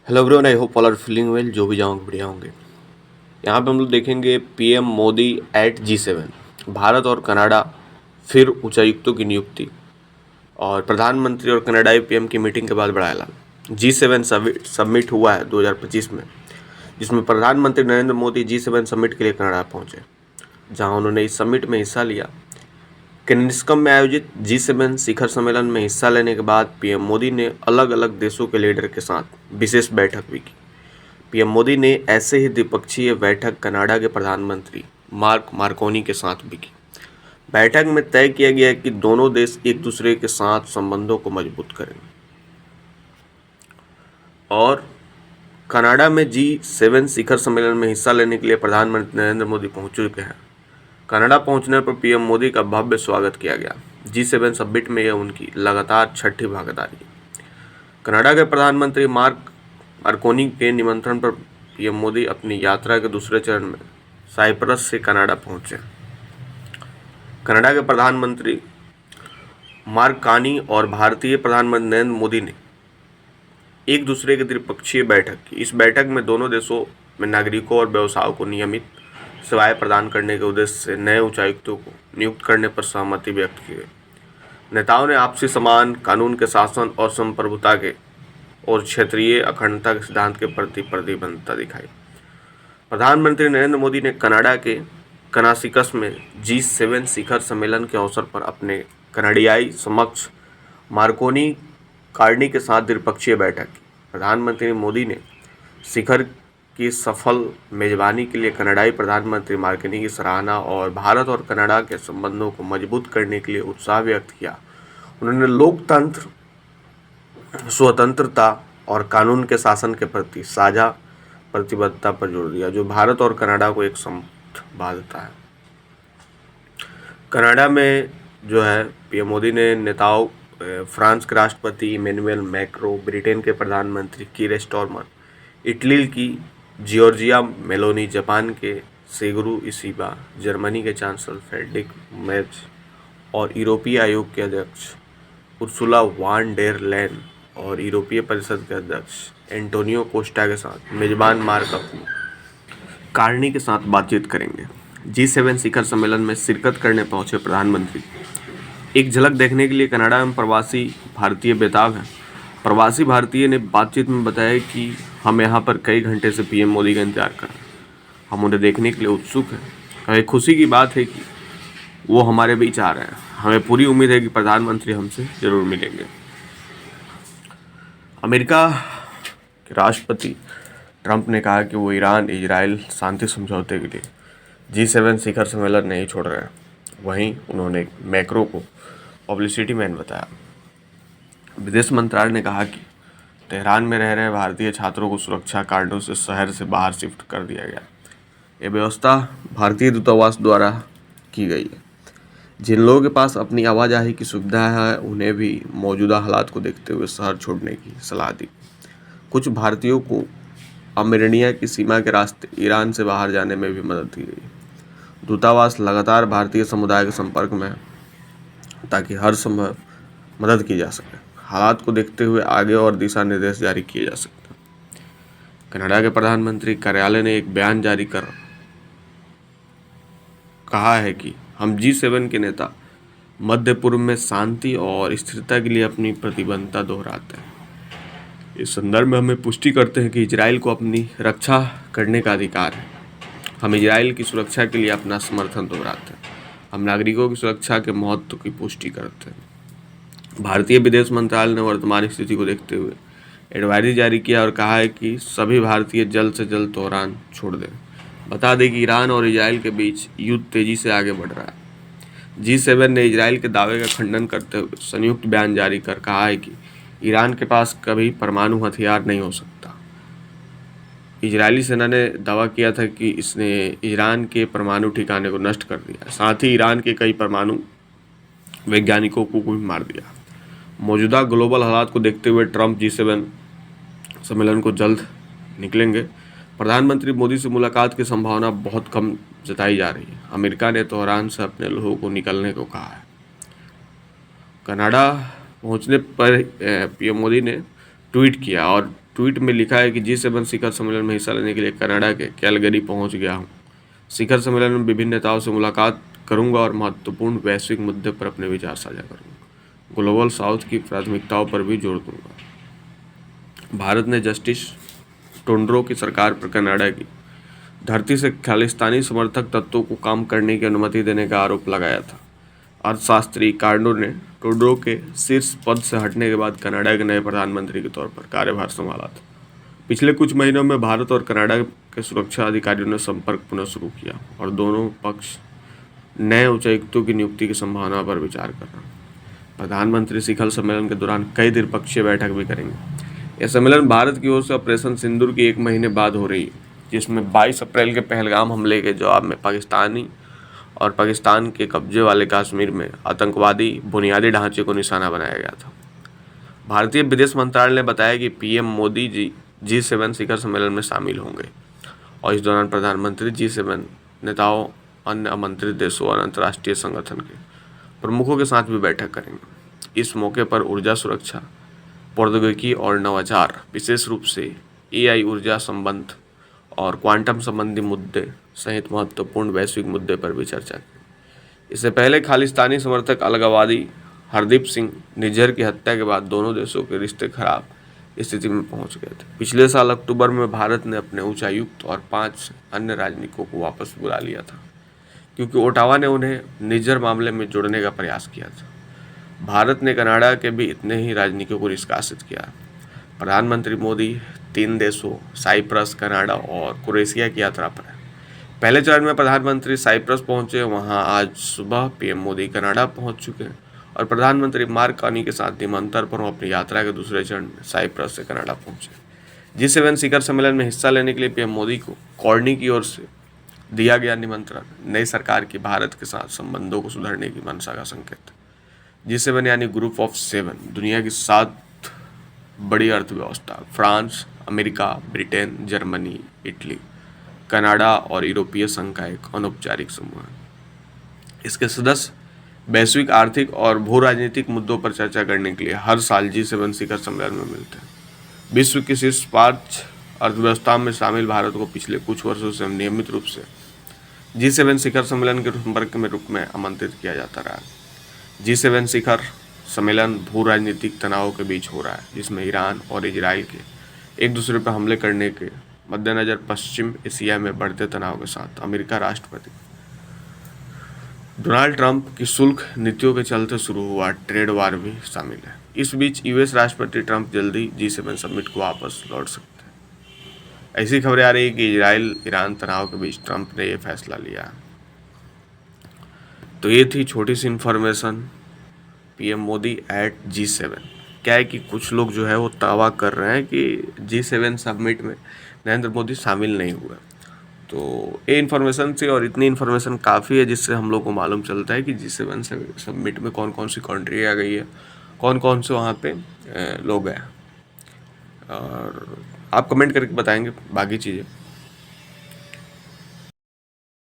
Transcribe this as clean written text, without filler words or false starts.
Hello everyone, I hope all are feeling well. जो भी जाओगे बढ़िया होंगे। यहाँ पे हम लोग देखेंगे PM Modi at G7, Bharat और कनाडा फिर उच्चायुक्तों की नियुक्ति, और प्रधानमंत्री और कनाडाई पीएम की मीटिंग के बाद बड़ा ऐलान। G7 समिट हुआ है 2025 में, जिसमें प्रधानमंत्री नरेंद्र मोदी G7 समिट के लिए कनाडा पहुंचे, जहां उन्होंने इस समिट में हिस्सा लिया। केनिस्कम में आयोजित G7 शिखर सम्मेलन में हिस्सा लेने के बाद पीएम मोदी ने अलग अलग देशों के लीडर के साथ विशेष बैठक भी की। पीएम मोदी ने ऐसे ही द्विपक्षीय बैठक कनाडा के प्रधानमंत्री मार्क मार्कोनी के साथ भी की। बैठक में तय किया गया कि दोनों देश एक दूसरे के साथ संबंधों को मजबूत करेंगे। और कनाडा में G7 शिखर सम्मेलन में हिस्सा लेने के लिए प्रधानमंत्री नरेंद्र मोदी पहुंच चुके हैं। कनाडा पहुंचने पर पीएम मोदी का भव्य स्वागत किया गया। G7 समिट में यह उनकी लगातार छठी भागीदारी है। कनाडा के प्रधानमंत्री मार्क मार्कोनी के निमंत्रण पर पीएम मोदी अपनी यात्रा के दूसरे चरण में साइप्रस से कनाडा पहुंचे। कनाडा के प्रधानमंत्री मार्कानी और भारतीय प्रधानमंत्री नरेंद्र मोदी ने एक दूसरे की द्विपक्षीय बैठक की। इस बैठक में दोनों देशों में नागरिकों और व्यवसायों को नियमित सेवाएं प्रदान करने के उद्देश्य से नए उच्चायुक्तों को नियुक्त करने पर सहमति व्यक्त की गई। नेताओं ने आपसी सम्मान, कानून के शासन और संप्रभुता के और क्षेत्रीय अखंडता के सिद्धांत के प्रति प्रतिबद्धता दिखाई। प्रधानमंत्री नरेंद्र मोदी ने कनाडा के कनासिकस में G7 शिखर सम्मेलन के अवसर पर अपने कनाडियाई समक्ष मार्कोनी कार्नी के साथ द्विपक्षीय बैठक की। प्रधानमंत्री मोदी ने शिखर की सफल मेजबानी के लिए कनाडाई प्रधानमंत्री मार्कोनी की सराहना और भारत और कनाडा के संबंधों को मजबूत करने के लिए उत्साह व्यक्त किया। उन्होंने लोकतंत्र, स्वतंत्रता और कानून के शासन के प्रति साझा प्रतिबद्धता पर जोर दिया, जो भारत और कनाडा को एक साथ बांधता है। कनाडा में जो है पीएम मोदी ने नेताओं फ्रांस के राष्ट्रपति इमैनुअल मैक्रों, ब्रिटेन के प्रधानमंत्री कीर स्टारमर, इटली की जॉर्जिया मेलोनी, जापान के शिगेरू इशिबा, जर्मनी के चांसलर फ्रेडरिक मेर्ज और यूरोपीय आयोग के अध्यक्ष उर्सुला वान डेर लेन और यूरोपीय परिषद के अध्यक्ष एंटोनियो कोस्टा के साथ मेजबान मार्क कार्नी के साथ बातचीत करेंगे। G7 शिखर सम्मेलन में शिरकत करने पहुंचे प्रधानमंत्री एक झलक देखने के लिए कनाडा में प्रवासी भारतीय बेताब हैं। प्रवासी भारतीय ने बातचीत में बताया कि हम यहाँ पर कई घंटे से पीएम मोदी का इंतजार कर रहे हैं। हम उन्हें देखने के लिए उत्सुक हैं। एक खुशी की बात है कि वो हमारे बीच आ रहे हैं। हमें पूरी उम्मीद है कि प्रधानमंत्री हमसे जरूर मिलेंगे। अमेरिका के राष्ट्रपति ट्रंप ने कहा कि वो ईरान इजराइल शांति समझौते के लिए G7 शिखर सम्मेलन नहीं छोड़ रहे हैं। वहीं उन्होंने मैक्रो को पब्लिसिटी मैन बताया। विदेश मंत्रालय ने कहा कि तेहरान में रह रहे भारतीय छात्रों को सुरक्षा कारणों से शहर से बाहर शिफ्ट कर दिया गया। ये व्यवस्था भारतीय दूतावास द्वारा की गई है। जिन लोगों के पास अपनी आवाजाही की सुविधा है, उन्हें भी मौजूदा हालात को देखते हुए शहर छोड़ने की सलाह दी। कुछ भारतीयों को आर्मेनिया की सीमा के रास्ते ईरान से बाहर जाने में भी मदद दी गई। दूतावास लगातार भारतीय समुदाय के संपर्क में है ताकि हर संभव मदद की जा सके। हालात को देखते हुए आगे और दिशा निर्देश जारी किए जा सकते हैं। कनाडा के प्रधानमंत्री कार्यालय ने एक बयान जारी कर कहा है कि हम G7 के नेता मध्य पूर्व में शांति और स्थिरता के लिए अपनी प्रतिबद्धता दोहराते हैं। इस संदर्भ में हमें पुष्टि करते हैं कि इजराइल को अपनी रक्षा करने का अधिकार है। हम इजराइल की सुरक्षा के लिए अपना समर्थन दोहराते हैं। हम नागरिकों की सुरक्षा के महत्व की पुष्टि करते हैं। भारतीय विदेश मंत्रालय ने वर्तमान स्थिति को देखते हुए एडवाइजरी जारी किया और कहा है कि सभी भारतीय जल्द से जल्द तेहरान छोड़ दें। बता दें कि ईरान और इजराइल के बीच युद्ध तेजी से आगे बढ़ रहा है। G7 ने इजराइल के दावे का खंडन करते हुए संयुक्त बयान जारी कर कहा है कि ईरान के पास कभी परमाणु हथियार नहीं हो सकता। इजरायली सेना ने दावा किया था कि इसने ईरान के परमाणु ठिकाने को नष्ट कर दिया, साथ ही ईरान के कई परमाणु वैज्ञानिकों को भी मार दिया। मौजूदा ग्लोबल हालात को देखते हुए ट्रंप G7 सम्मेलन को जल्द निकलेंगे। प्रधानमंत्री मोदी से मुलाकात की संभावना बहुत कम जताई जा रही है। अमेरिका ने तेहरान से अपने लोगों को निकलने को कहा है। कनाडा पहुंचने पर पीएम मोदी ने ट्वीट किया और ट्वीट में लिखा है कि G7 शिखर सम्मेलन में हिस्सा लेने के लिए कनाडा के कैलगरी पहुंच गया हूं। शिखर सम्मेलन में विभिन्न नेताओं से मुलाकात करूंगा और महत्वपूर्ण वैश्विक मुद्दे पर अपने विचार साझा करूंगा। ग्लोबल साउथ की प्राथमिकताओं पर भी जोर दूंगा। भारत ने जस्टिस ट्रूडो की सरकार पर कनाडा की धरती से खालिस्तानी समर्थक तत्वों को काम करने की अनुमति देने का आरोप लगाया था। अर्थशास्त्री कार्डो ने ट्रूडो के शीर्ष पद से हटने के बाद कनाडा के नए प्रधानमंत्री के तौर पर कार्यभार संभाला था। पिछले कुछ महीनों में भारत और कनाडा के सुरक्षा अधिकारियों ने संपर्क पुनः शुरू किया और दोनों पक्ष नए उच्चायुक्तों की नियुक्ति की संभावना पर विचार कर रहे हैं। प्रधानमंत्री शिखर सम्मेलन के दौरान कई द्विपक्षीय बैठक भी करेंगे। यह सम्मेलन भारत की ओर से ऑपरेशन सिंदूर की एक महीने बाद हो रही है, जिसमें 22 अप्रैल के पहलगाम हमले के जवाब में पाकिस्तान के कब्जे वाले कश्मीर में आतंकवादी बुनियादी ढांचे को निशाना बनाया गया था। भारतीय विदेश मंत्रालय ने बताया कि पीएम मोदी G7 शिखर सम्मेलन में शामिल होंगे और इस दौरान प्रधानमंत्री G7 नेताओं, अन्य आमंत्रित देशों और अंतर्राष्ट्रीय संगठन के प्रमुखों के साथ भी बैठक करेंगे। इस मौके पर ऊर्जा सुरक्षा, प्रौद्योगिकी और नवाचार, विशेष रूप से AI ऊर्जा संबंध और क्वांटम संबंधी मुद्दे सहित महत्वपूर्ण वैश्विक मुद्दे पर भी चर्चा की। इससे पहले खालिस्तानी समर्थक अलगाववादी हरदीप सिंह निज्जर की हत्या के बाद दोनों देशों के रिश्ते खराब स्थिति में पहुंच गए थे। पिछले साल अक्टूबर में भारत ने अपने उच्चायुक्त और 5 अन्य राजनयिकों को वापस बुला लिया था, क्योंकि ओटावा ने उन्हें निज्जर मामले में जोड़ने का प्रयास किया था। भारत ने कनाडा के भी इतने ही राजनयिकों को निष्कासित किया। प्रधानमंत्री मोदी 3 देशों साइप्रस, कनाडा और क्रोएशिया की यात्रा पर है। पहले चरण में प्रधानमंत्री साइप्रस पहुंचे, वहां आज सुबह पीएम मोदी कनाडा पहुंच चुके हैं और प्रधानमंत्री मार्क कार्नी के साथ निमंत्रण पर अपनी यात्रा के दूसरे चरण में साइप्रस से कनाडा पहुंचे। G7 शिखर सम्मेलन में हिस्सा लेने के लिए पीएम मोदी को कार्नी की ओर से दिया गया निमंत्रण नई सरकार की भारत के साथ संबंधों को सुधारने की मंशा का संकेत है। G7 यानी ग्रुप ऑफ 7 दुनिया की 7 बड़ी अर्थव्यवस्था France, America, Britain, Germany, Italy, Canada और यूरोपीय संघ का एक अनौपचारिक समूह है। इसके सदस्य वैश्विक आर्थिक और भू राजनीतिक मुद्दों पर चर्चा करने के लिए हर साल G7 शिखर सम्मेलन में मिलते हैं। विश्व की शीर्ष 5 अर्थव्यवस्था में शामिल भारत को पिछले कुछ वर्षों से नियमित रूप से G7 शिखर सम्मेलन के संपर्क में रूप में आमंत्रित किया जाता रहा है। G7 शिखर सम्मेलन भू राजनीतिक तनाव के बीच हो रहा है, जिसमें ईरान और इजराइल के एक दूसरे पर हमले करने के मद्देनजर पश्चिम एशिया में बढ़ते तनाव के साथ अमेरिका राष्ट्रपति डोनाल्ड ट्रंप की शुल्क नीतियों के चलते शुरू हुआ ट्रेड वार भी शामिल है। इस बीच यूएस राष्ट्रपति ट्रंप जल्दी G7 समिट को वापस लौट सकते हैं। ऐसी खबरें आ रही है कि इजराइल ईरान तनाव के बीच ट्रंप ने यह फैसला लिया। तो ये थी छोटी सी information PM Modi at G7। क्या है कि कुछ लोग जो है वो दावा कर रहे हैं कि G7 समिट में नरेंद्र मोदी शामिल नहीं हुए। तो ये इन्फॉर्मेशन से और इतनी इन्फॉर्मेशन काफ़ी है जिससे हम लोग को मालूम चलता है कि G7 समिट में कौन कौन सी कंट्री आ गई है, कौन कौन से वहाँ पे लोग हैं। और आप कमेंट करके बताएंगे बाकी चीज़ें।